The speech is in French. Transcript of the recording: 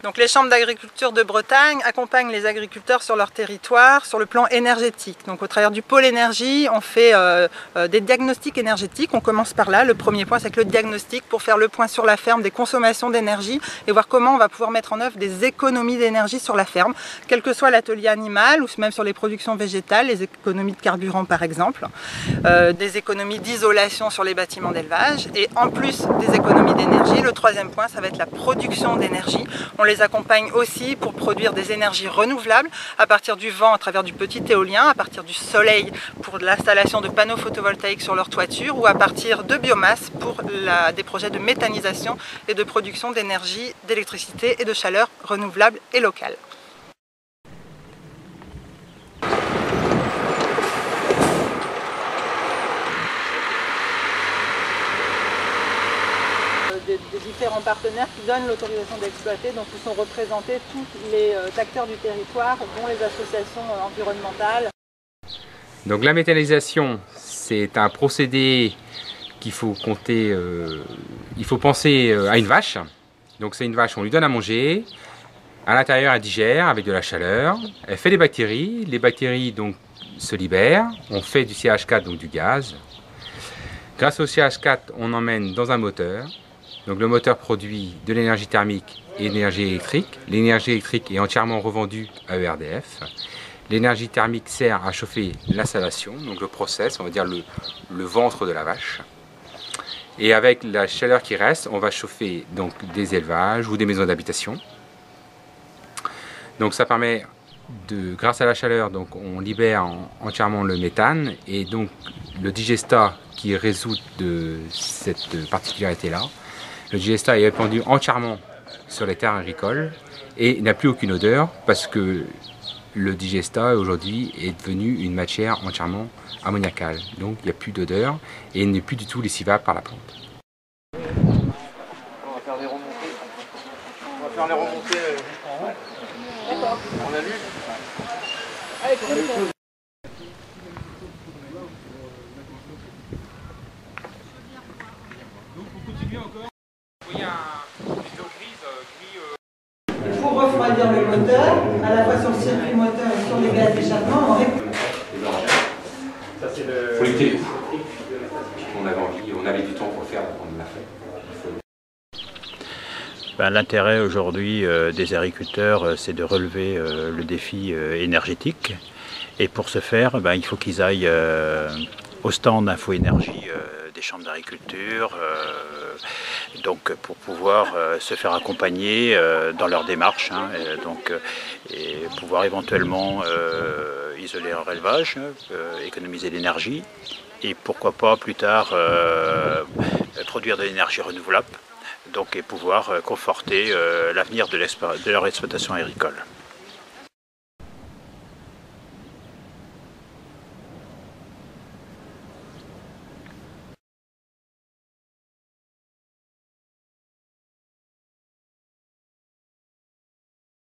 Donc les chambres d'agriculture de Bretagne accompagnent les agriculteurs sur leur territoire sur le plan énergétique. Donc au travers du pôle énergie, on fait des diagnostics énergétiques. On commence par là. Le premier point, c'est que le diagnostic pour faire le point sur la ferme des consommations d'énergie et voir comment on va pouvoir mettre en œuvre des économies d'énergie sur la ferme, quel que soit l'atelier animal ou même sur les productions végétales, les économies de carburant par exemple, des économies d'isolation sur les bâtiments d'élevage et en plus des économies d'énergie, le troisième point, ça va être la production d'énergie. On les accompagne aussi pour produire des énergies renouvelables à partir du vent à travers du petit éolien, à partir du soleil pour l'installation de panneaux photovoltaïques sur leur toiture ou à partir de biomasse pour des projets de méthanisation et de production d'énergie, d'électricité et de chaleur renouvelables et locales. Des différents partenaires qui donnent l'autorisation d'exploiter, donc où sont représentés tous les acteurs du territoire, dont les associations environnementales. Donc la méthanisation, c'est un procédé qu'il faut compter, il faut penser à une vache. Donc c'est une vache, on lui donne à manger, à l'intérieur elle digère avec de la chaleur, elle fait des bactéries, les bactéries donc se libèrent, on fait du CH4, donc du gaz. Grâce au CH4, on emmène dans un moteur. Donc le moteur produit de l'énergie thermique et de l'énergie électrique. L'énergie électrique est entièrement revendue à ERDF. L'énergie thermique sert à chauffer l'installation, donc le process, on va dire le ventre de la vache. Et avec la chaleur qui reste, on va chauffer donc des élevages ou des maisons d'habitation. Donc ça permet grâce à la chaleur, donc on libère entièrement le méthane et donc le digestat qui résulte de cette particularité-là. Le digestat est répandu entièrement sur les terres agricoles et n'a plus aucune odeur parce que le digestat aujourd'hui est devenu une matière entièrement ammoniacale. Donc il n'y a plus d'odeur et il n'est plus du tout lessivable par la plante. On va faire les remontées. On va faire les remontées jusqu'en haut. D'accord. On a lu. Allez, Il faut refroidir le moteur, à la fois sur le circuit moteur et sur les gaz d'échappement. Ça c'est le... Faut l'écouter. On avait envie, on avait du temps pour le faire, on l'a fait. L'intérêt aujourd'hui des agriculteurs, c'est de relever le défi énergétique. Et pour ce faire, il faut qu'ils aillent au stand Info Énergie des chambres d'agriculture, donc pour pouvoir se faire accompagner dans leur démarche, et pouvoir éventuellement isoler leur élevage, économiser l'énergie et pourquoi pas plus tard produire de l'énergie renouvelable, donc et pouvoir conforter l'avenir de leur exploitation agricole.